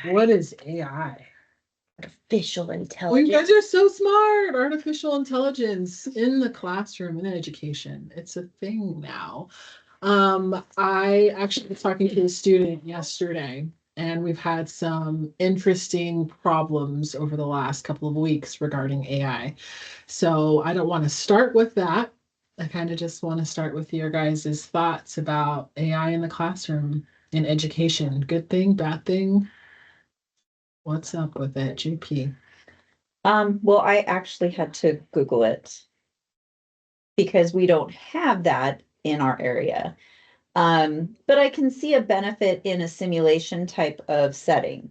What is AI? Artificial Well, you intelligence. guys are so smart. Artificial intelligence in the classroom in education. It's a thing now. I actually was talking to a student yesterday, and we've had some interesting problems over the last couple of weeks regarding AI. So I don't want to start with that. I kind of just want to start with your guys' thoughts about AI in the classroom in education. Good thing, bad thing? What's up with it, GP? Well, I actually had to Google it because we don't have that in our area. But I can see a benefit in a simulation type of setting,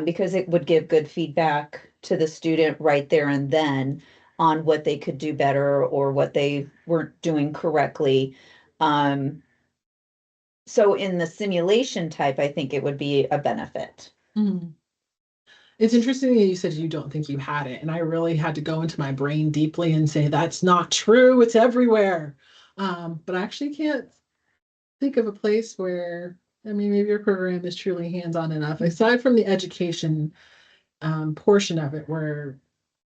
because it would give good feedback to the student right there and then on what they could do better or what they weren't doing correctly. Um, so in the simulation type, I think it would be a benefit. Mm. It's interesting that you said you don't think you had it, and I really had to go into my brain deeply and say that's not true. It's everywhere. But I actually can't think of a place where, I mean, maybe your program is truly hands-on enough, aside from the education portion of it, where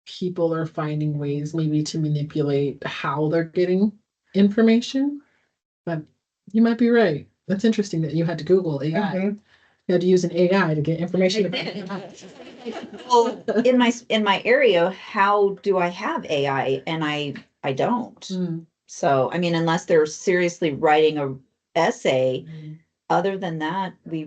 people are finding ways maybe to manipulate how they're getting information. But you might be right. That's interesting that you had to Google AI. Mhm. You had to use an AI to get information. Well, in my area, how do I have AI? And I don't. Mm. So, I mean, unless they're seriously writing a essay, Mm. other than that, we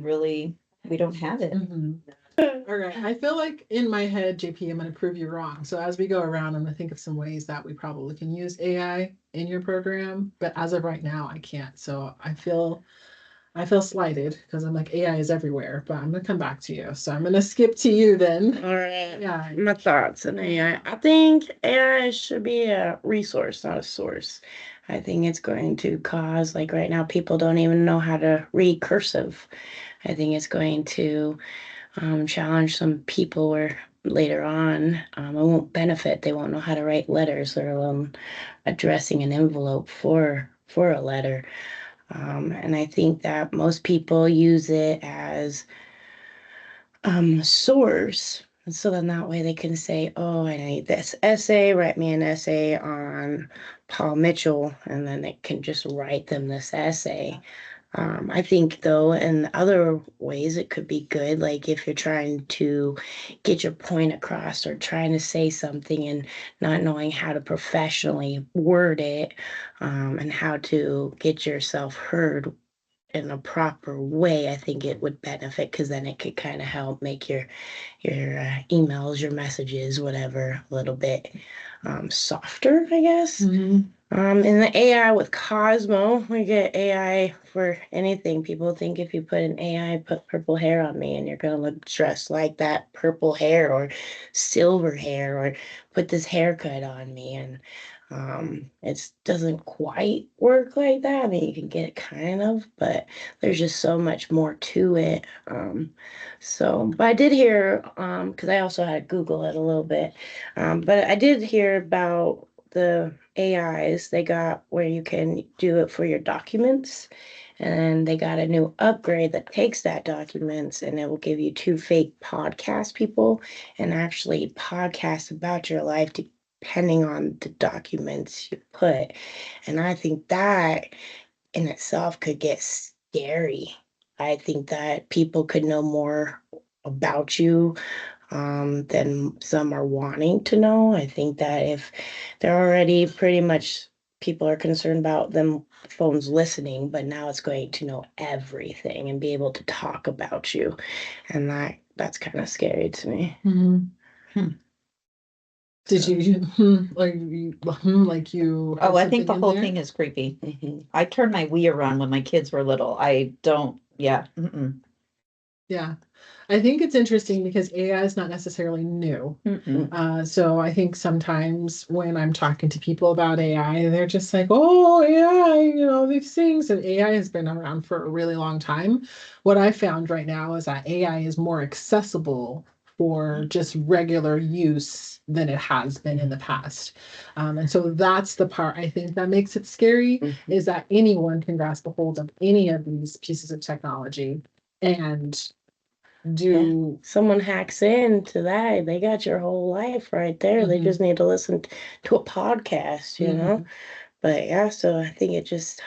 don't have it. Mhm. All right. I feel like in my head, JP, I'm going to prove you wrong. So as we go around, I'm going to think of some ways that we probably can use AI in your program. But as of right now, I can't. So I feel slighted because I'm like AI is everywhere. But I'm going to come back to you. So I'm going to skip to you then. All right. Yeah. My thoughts on AI. I think AI should be a resource, not a source. I think it's going to cause, like right now, people don't even know how to read cursive. I think it's going to challenge some people where later on it won't benefit. They won't know how to write letters, let alone addressing an envelope for a letter. And I think that most people use it as source. And so then that way they can say, oh, I need this essay, write me an essay on Paul Mitchell, and then they can just write them this essay. I think, though, in other ways, it could be good. Like if you're trying to get your point across or trying to say something and not knowing how to professionally word it, and how to get yourself heard in a proper way, I think it would benefit because then it could kind of help make your emails, your messages, whatever, a little bit softer, I guess. Mhm. In the AI with Cosmo, we get AI for anything. People think if you put an AI, put purple hair on me, and you're gonna look dressed like that purple hair or silver hair, or put this haircut on me, and it doesn't quite work like that. I mean, you can get it kind of, but there's just so much more to it. But I did hear, because I also had to Google it a little bit, but I did hear about the AIs. They got where you can do it for your documents, and they got a new upgrade that takes that documents and it will give you two fake podcast people and actually podcast about your life depending on the documents you put. And I think that in itself could get scary. I think that people could know more about you than some are wanting to know. I think that if they're already pretty much people are concerned about them phones listening, but now it's going to know everything and be able to talk about you. And that's kind of scary to me. Mhm. Hmm. Did you like you? Oh, I think the whole thing is creepy. Mhm. I turned my Wii around when my kids were little. I don't, yeah. Mm-mm. Yeah, I think it's interesting because AI is not necessarily new. Mm-mm. So I think sometimes when I'm talking to people about AI, they're just like, "Oh, AI, these things." And AI has been around for a really long time. What I found right now is that AI is more accessible for just regular use than it has been in the past. And so that's the part I think that makes it scary, is that anyone can grasp a hold of any of these pieces of technology and do. Someone hacks into that, they got your whole life right there. They just need to listen to a podcast, you know? But yeah, so I think it just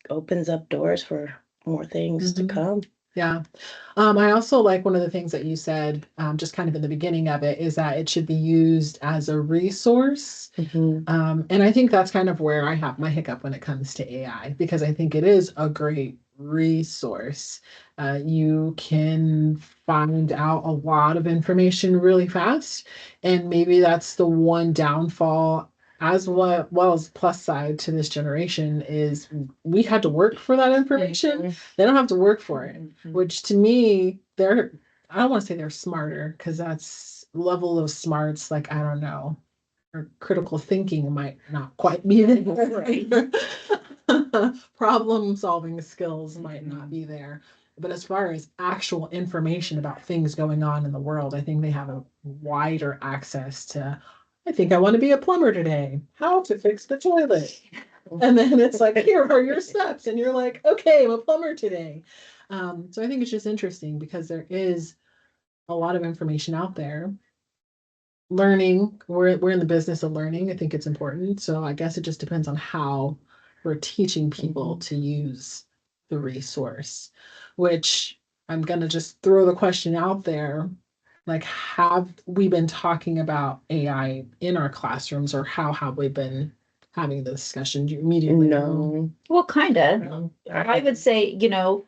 opens up doors for more things to come. Yeah. I also like one of the things that you said, just kind of in the beginning of it, is that it should be used as a resource. And I think that's kind of where I have my hiccup when it comes to AI, because I think it is a great resource. You can find out a lot of information really fast, and maybe that's the one downfall as well as plus side to this generation is we had to work for that information. They don't have to work for it, which to me, I don't want to say they're smarter, because that's level of smarts, like, I don't know, or critical thinking might not quite be there. Problem solving skills might not be there. But as far as actual information about things going on in the world, I think they have a wider access to, I think I want to be a plumber today. How to fix the toilet. And then it's like, here are your steps. And you're like, okay, I'm a plumber today. So I think it's just interesting because there is a lot of information out there. Learning, we're in the business of learning. I think it's important. So I guess it just depends on how we're teaching people to use the resource, which I'm gonna just throw the question out there. Like, have we been talking about AI in our classrooms, or how have we been having the discussion? Do you immediately know? No. Well, kind of. I would say, go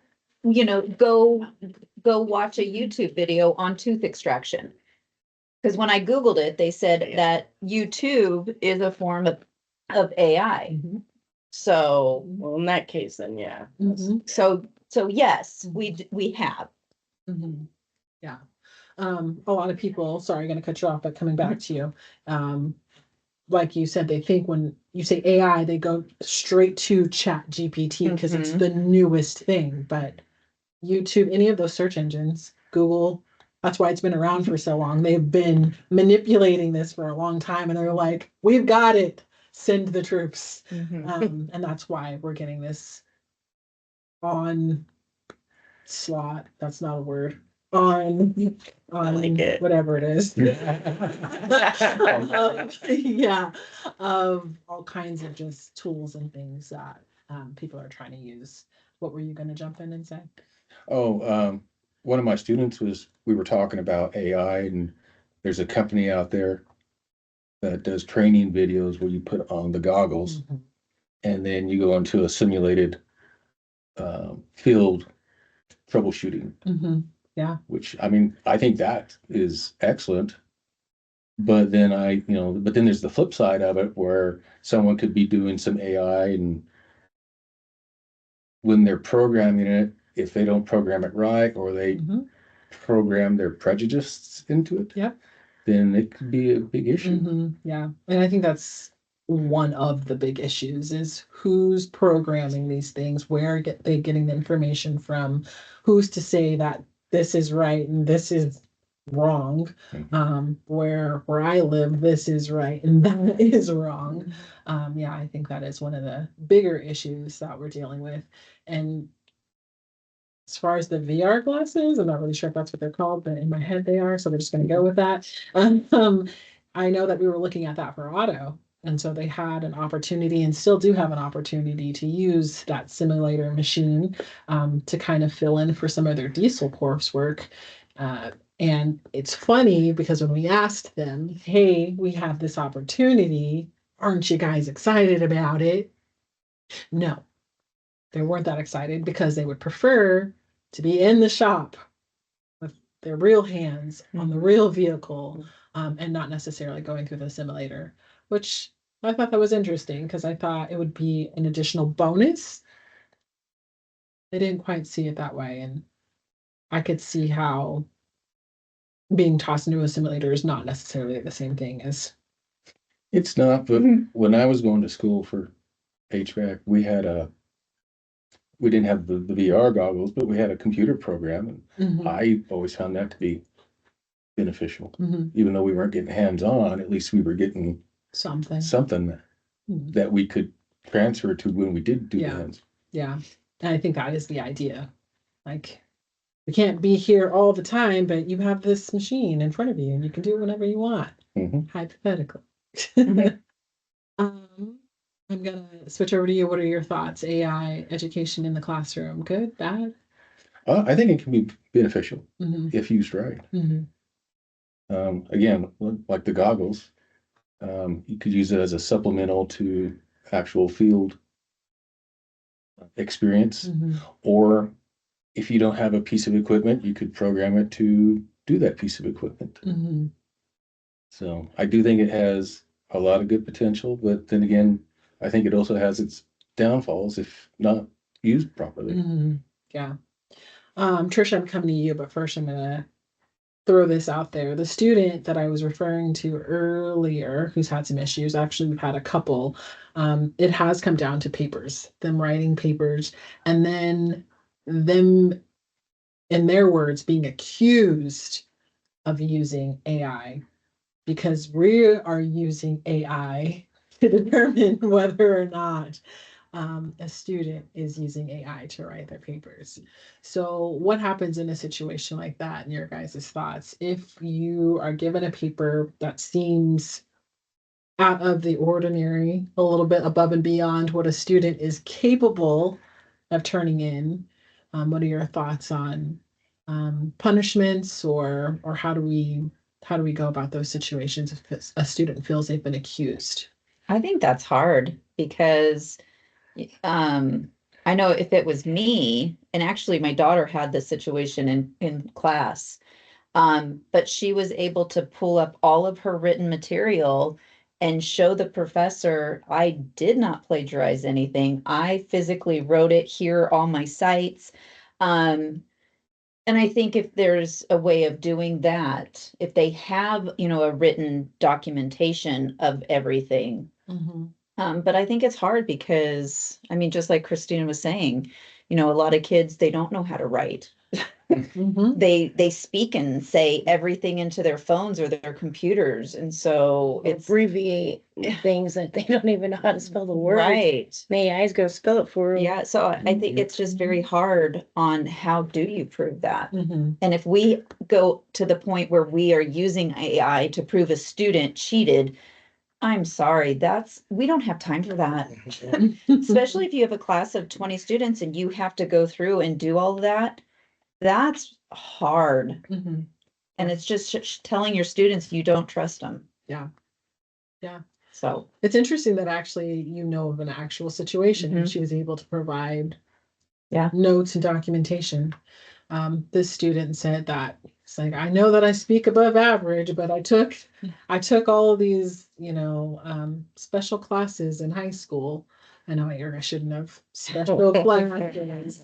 watch a YouTube video on tooth extraction. Because when I Googled it, they said that YouTube is a form of AI. So, Well, in that case, then yeah. so yes, we have. Yeah. A lot of people, sorry, I'm going to cut you off, but coming back to you, like you said, they think when you say AI, they go straight to Chat GPT because it's the newest thing. But YouTube, any of those search engines, Google, that's why it's been around for so long. They've been manipulating this for a long time, and they're like, we've got it. Send the troops. And that's why we're getting this on slot. That's not a word. On like it. Whatever it is. Yeah, of all kinds of just tools and things that people are trying to use. What were you going to jump in and say? Oh, one of my students we were talking about AI, and there's a company out there that does training videos where you put on the goggles and then you go into a simulated field troubleshooting. Yeah. Which, I mean, I think that is excellent. But then but then there's the flip side of it where someone could be doing some AI, and when they're programming it, if they don't program it right, or they program their prejudices into it, then it could be a big issue. Yeah. And I think that's one of the big issues is who's programming these things, where they getting the information from, who's to say that this is right and this is wrong. Where I live, this is right and that is wrong. Yeah, I think that is one of the bigger issues that we're dealing with. And as far as the VR glasses, I'm not really sure if that's what they're called, but in my head they are, so we're just going to go with that. I know that we were looking at that for auto, and so they had an opportunity and still do have an opportunity to use that simulator machine to kind of fill in for some of their diesel coursework. And it's funny because when we asked them, hey, we have this opportunity, aren't you guys excited about it? No, they weren't that excited because they would prefer to be in the shop with their real hands on the real vehicle and not necessarily going through the simulator, which I thought that was interesting because I thought it would be an additional bonus. They didn't quite see it that way. And I could see how being tossed into a simulator is not necessarily the same thing as. It's not, but when I was going to school for HVAC, we didn't have the VR goggles, but we had a computer program, and I always found that to be beneficial. Even though we weren't getting hands-on, at least we were getting something that we could transfer to when we did do the hands. Yeah. And I think that is the idea. Like, we can't be here all the time, but you have this machine in front of you and you can do whatever you want, hypothetically. Mhm. Um, I'm gonna switch over to you. What are your thoughts? AI education in the classroom, good, bad? I think it can be beneficial Mm-hmm. if used right. Mm-hmm. Again, like the goggles, you could use it as a supplemental to actual field experience, Mm-hmm. or if you don't have a piece of equipment, you could program it to do that piece of equipment. Mm-hmm. So I do think it has a lot of good potential, but then again, I think it also has its downfalls if not used properly. Mm-hmm. Yeah. Trisha, I'm coming to you, but first I'm gonna throw this out there. The student that I was referring to earlier, who's had some issues, actually, we've had a couple. It has come down to papers, them writing papers, and then them, in their words, being accused of using AI because we are using AI to determine whether or not a student is using AI to write their papers. So, what happens in a situation like that, in your guys' thoughts? If you are given a paper that seems out of the ordinary, a little bit above and beyond what a student is capable of turning in, what are your thoughts on punishments, or how do we go about those situations if a student feels they've been accused? I think that's hard because um, I know if it was me, and actually my daughter had this situation in class, but she was able to pull up all of her written material and show the professor, I did not plagiarize anything. I physically wrote it. Here are all my cites. Um, and I think if there's a way of doing that, if they have, a written documentation of everything, Mm-hmm. but I think it's hard because, I mean, just like Christina was saying, a lot of kids, they don't know how to write. Mm-hmm. They speak and say everything into their phones or their computers, and so it's Abbreviate things that they don't even know how to spell the words. right. And AI is gonna spell it for them. Yeah, so I think it's just very hard on how do you prove that? Mm-hmm. And if we go to the point where we are using AI to prove a student cheated, I'm sorry, we don't have time for that. Especially if you have a class of 20 students and you have to go through and do all of that, that's hard. Mm-hmm. And it's just telling your students you don't trust them. Yeah. Yeah. So, It's interesting that actually you know of an actual situation and Mhm. she was able to provide Yeah. notes and documentation. This student said that it's like, I know that I speak above average, but I took all of these, special classes in high school. I know I shouldn't have special classes.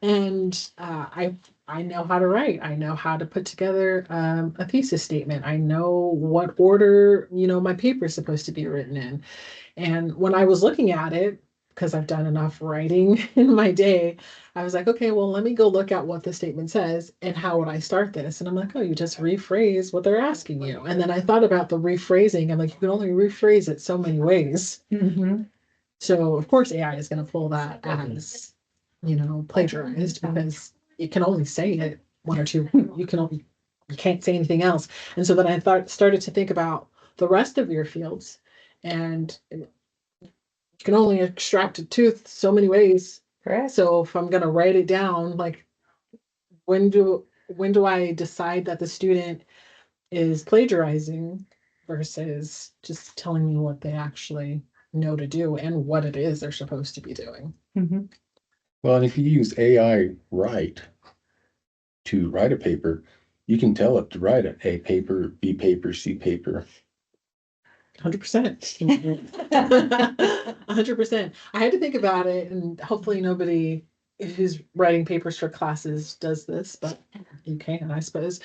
And I know how to write. I know how to put together a thesis statement. I know what order, my paper is supposed to be written in. And when I was looking at it, because I've done enough writing in my day, I was like, okay, well, let me go look at what the statement says and how would I start this? And I'm like, oh, you just rephrase what they're asking you. And then I thought about the rephrasing. I'm like, you can only rephrase it so many ways. Mhm. So of course AI is going to pull that as, plagiarized because you can only say it one or two. You can't say anything else. And so then I started to think about the rest of your fields, and you can only extract a tooth so many ways. Correct. So if I'm going to write it down, like when do I decide that the student is plagiarizing versus just telling me what they actually know to do and what it is they're supposed to be doing? Mhm. Well, and if you use AI right to write a paper, you can tell it to write A paper, B paper, C paper. 100%. 100%. I had to think about it, and hopefully nobody who's writing papers for classes does this, but you can, I suppose.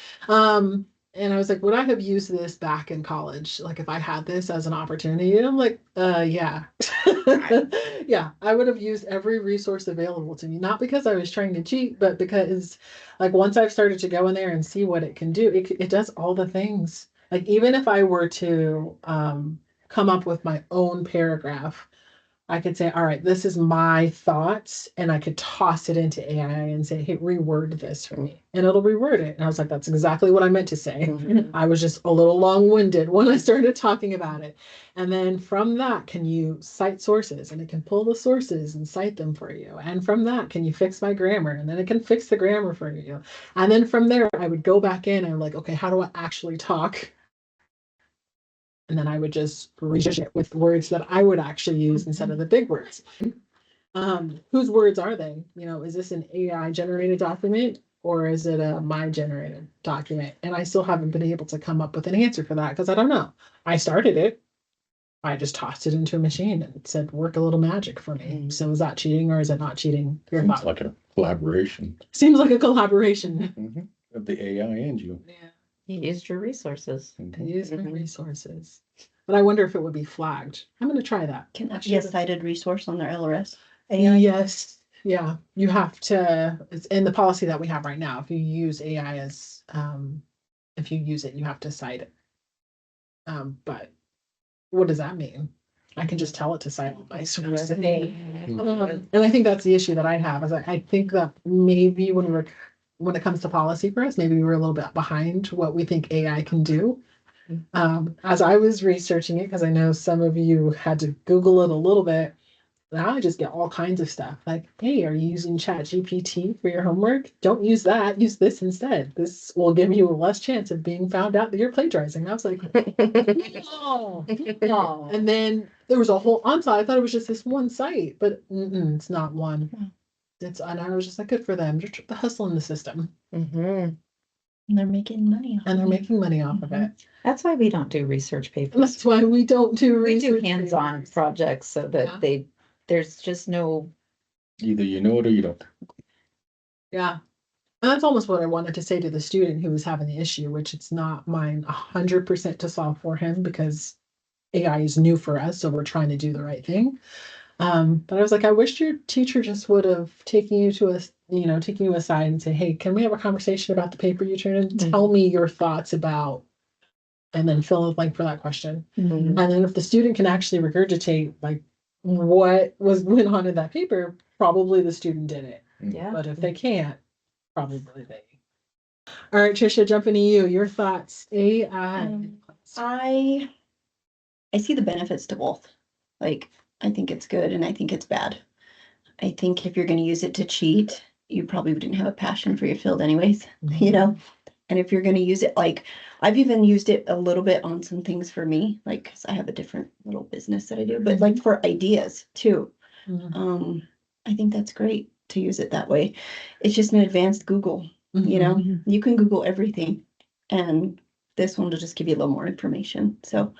And I was like, would I have used this back in college? Like if I had this as an opportunity? And I'm like, yeah. Yeah, I would have used every resource available to me, not because I was trying to cheat, but because like once I've started to go in there and see what it can do, it does all the things. Like even if I were to come up with my own paragraph, I could say, all right, this is my thoughts, and I could toss it into AI and say, hey, reword this for me. And it'll reword it. And I was like, that's exactly what I meant to say. I was just a little long-winded when I started talking about it. And then from that, can you cite sources? And it can pull the sources and cite them for you. And from that, can you fix my grammar? And then it can fix the grammar for you. And then from there, I would go back in and I'm like, okay, how do I actually talk? And then I would just reshape it with words that I would actually use instead of the big words. Whose words are they? You know, is this an AI generated document or is it a my generated document? And I still haven't been able to come up with an answer for that because I don't know. I started it. I just tossed it into a machine and it said, work a little magic for me. So is that cheating or is it not cheating? Your Seems thought? like a collaboration Seems like a collaboration. of the AI and you. Yeah. You used your resources. I use my resources. But I wonder if it would be flagged. I'm going to try that. Can that be a cited resource on their LRS? AI? Yes. Yeah. You have to, it's in the policy that we have right now. If you use AI as, if you use it, you have to cite it. But what does that mean? I can just tell it to cite my source. And I think that's the issue that I have is I think that maybe when it comes to policy for us, maybe we were a little bit behind what we think AI can do. As I was researching it, because I know some of you had to Google it a little bit, now I just get all kinds of stuff like, hey, are you using ChatGPT for your homework? Don't use that. Use this instead. This will give you a less chance of being found out that you're plagiarizing. I was like, oh, no. And then there was a whole onslaught. I thought it was just this one site, but it's not one. And I was just like, good for them. They're the hustle in the system. And they're making money. And they're making money off of it. That's why we don't do research And papers. that's why we don't do We do research hands-on papers. projects so that there's just no. Either you know it or you don't. Yeah. And that's almost what I wanted to say to the student who was having the issue, which it's not mine 100% to solve for him because AI is new for us. So we're trying to do the right thing. But I was like, I wish your teacher just would have taken you aside and say, hey, can we have a conversation about the paper you turned in? Tell me your thoughts about, and then fill in the blank for that question. And then if the student can actually regurgitate like what went on in that paper, probably the student did it. Yeah. But if they can't, probably they. All right, Trisha, jumping to you. Your thoughts. AI. I see the benefits to both. Like, I think it's good and I think it's bad. I think if you're going to use it to cheat, you probably didn't have a passion for your field anyways, you know? And if you're going to use it, like, I've even used it a little bit on some things for me, like, 'cause I have a different little business that I do, but like for ideas too. I think that's great to use it that way. It's just an advanced Google, you know? You can Google everything and this one will just give you a little more information. So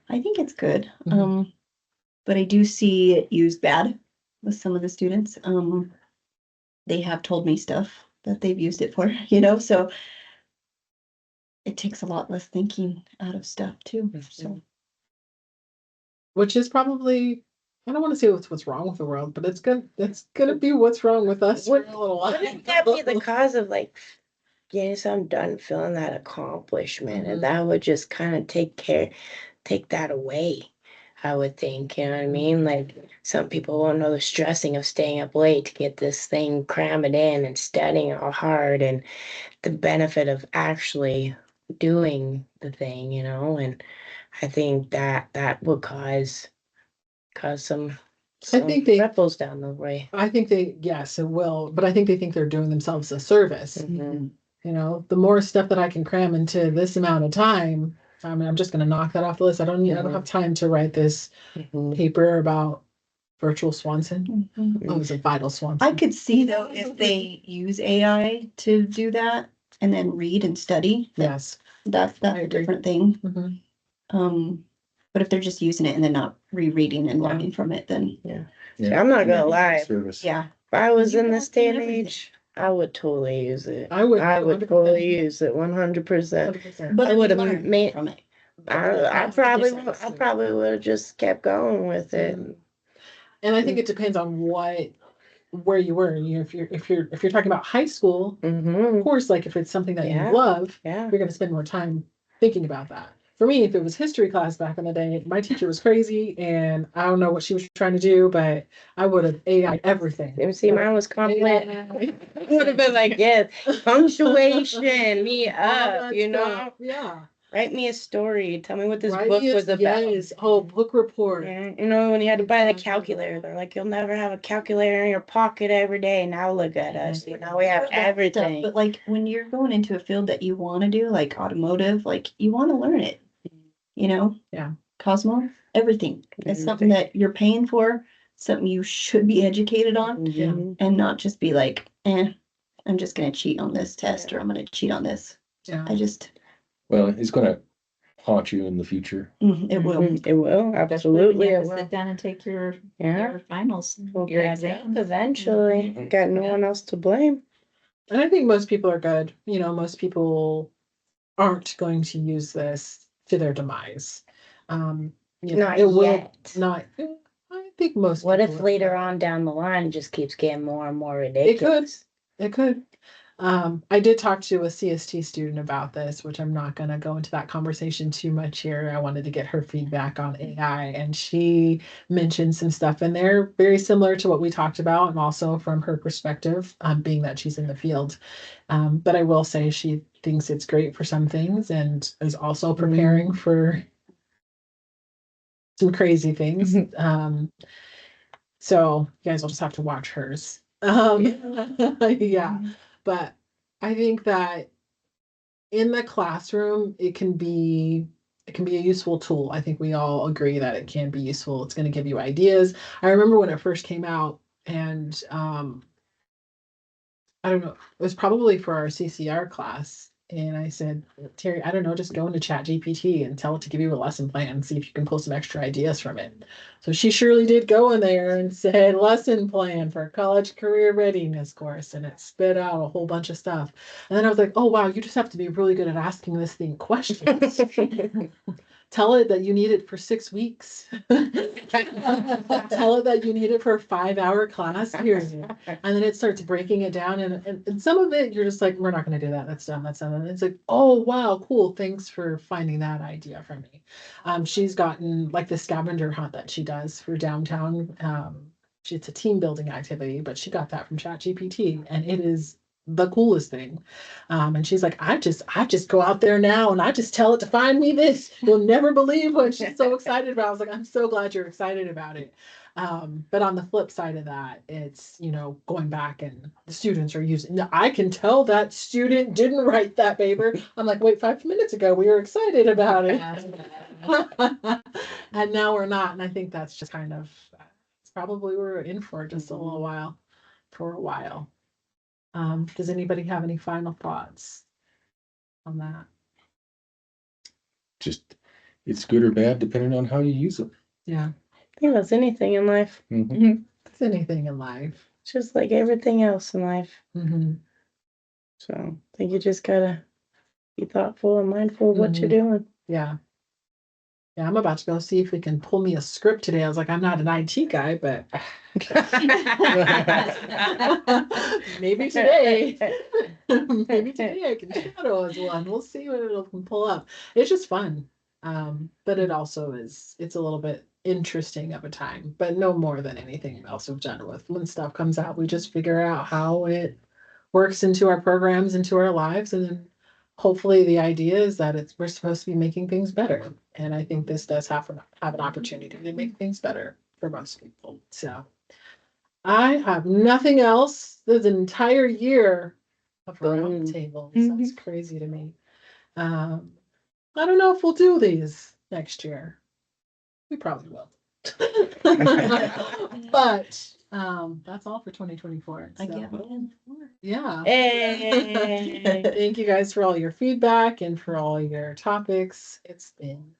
I think it's good. But I do see it used bad with some of the students. They have told me stuff that they've used it for, you know, so it takes a lot less thinking out of stuff too. So Which is probably, I don't want to say what's wrong with the world, but it's gonna be what's wrong with us for a little while. Wouldn't that be the cause of like getting something done, feeling that accomplishment, and that would just kind of take that away, I would think, you know what I mean? Like some people won't know the stressing of staying up late to get this thing, cram it in and studying all hard and the benefit of actually doing the thing, you know, and I think that would cause some I think they ripples down the way. I think yes, it will, but I think they think they're doing themselves a service. You know, the more stuff that I can cram into this amount of time, I mean, I'm just going to knock that off the list. I don't have time to write this paper about virtual Swanson. Oh, it was a vital Swanson. I could see though, if they use AI to do that and then read and study. Yes. That's a different thing. But if they're just using it and then not rereading and learning from it, then So I'm not gonna lie. Service. yeah. If I was You in can this day and everything. age, I would totally use it. I would totally use it 100%. 100%. But I I would would have learn made. from it. I probably would have just kept going with it. And I think it depends on where you were. You know, if you're talking about high school, of course, like if it's something that you love, Yeah. you're going to spend more time thinking about that. for me, if it was history class back in the day, my teacher was crazy and I don't know what she was trying to do, but I would have AI everything. You see, mine was compliment. It would have been like, yes, punctuation, me up, you know? Yeah. Write me a story. Tell me what this Write book me a- was about. Yes. Oh, book report. Yeah, you know, when you had to buy the calculator, they're like, you'll never have a calculator in your pocket every day. Now look at us. You know, we have That stuff, everything. but like when you're going into a field that you want to do, like automotive, like you want to learn it, you know? Yeah. Cosmo, everything. It's something that you're paying for, something you should be educated on, Mhm. and not just be like, I'm just gonna cheat on this test or I'm gonna cheat on this. Yeah. I just, Well, it's gonna haunt you in the future. it will. Mhm. It will, Especially when absolutely. you It have to will. sit down and take your Yeah. finals, We'll your catch up exams. eventually. Mhm. Got no Yeah. one else to blame. And I think most people are good. You know, most people aren't going to use this to their demise. You know, Not it will yet. not. I think most. What people if are later good. on down the line it just keeps getting more and more It could. ridiculous? It could. I did talk to a CST student about this, which I'm not going to go into that conversation too much here. I wanted to get her feedback on AI, and she mentioned some stuff in there very similar to what we talked about, and also from her perspective, being that she's in the field. But I will say she thinks it's great for some things and is also preparing for some crazy things. So you guys will just have to watch hers. Yeah, but I think that in the classroom, it can be a useful tool. I think we all agree that it can be useful. It's going to give you ideas. I remember when it first came out, and I don't know, it was probably for our CCR class. And I said, Terry, I don't know, just go into Chat GPT and tell it to give you a lesson plan and see if you can pull some extra ideas from it. So she surely did go in there and said, lesson plan for college career readiness course. And it spit out a whole bunch of stuff. And then I was like, oh, wow, you just have to be really good at asking this thing questions. Tell it that you need it for 6 weeks. Tell it that you need it for a 5-hour class period. And then it starts breaking it down. And some of it, you're just like, we're not going to do that. That's done. That's done. And it's like, oh, wow, cool. Thanks for finding that idea for me. She's gotten like the scavenger hunt that she does for downtown. It's a team building activity, but she got that from ChatGPT, and it is the coolest thing. And she's like, I just go out there now and I just tell it to find me this. You'll never believe what she's so excited about. I was like, I'm so glad you're excited about it. But on the flip side of that, it's, going back and the students are using, now, I can tell that student didn't write that paper. I'm like, wait, 5 minutes ago, we were excited about it. And now we're not. And I think that's just kind of, it's probably we're in for just a little while, for a while. Does anybody have any final thoughts on that? Just, it's good or bad depending on how you use it. Yeah, I think that's anything in life. Mhm. it's anything in life. Just like everything else in life. Mm-hmm. So I think you just gotta be thoughtful and mindful of what you're doing. Yeah. Yeah, I'm about to go see if we can pull me a script today. I was like, I'm not an IT guy, but maybe today. Maybe today I can shadow as one. We'll see what it'll can pull up. It's just fun. But it also it's a little bit interesting of a time, but no more than anything else we've done with when stuff comes out. We just figure out how it works into our programs, into our lives, and then hopefully the idea is that we're supposed to be making things better. And I think this does have an opportunity to make things better for most people. So I have nothing else. There's an entire year of roundtables. That's crazy to me. I don't know if we'll do these next year. We probably will. But that's all for 2024. I So, get one. yeah. Hey. Thank you guys for all your feedback and for all your topics. It's been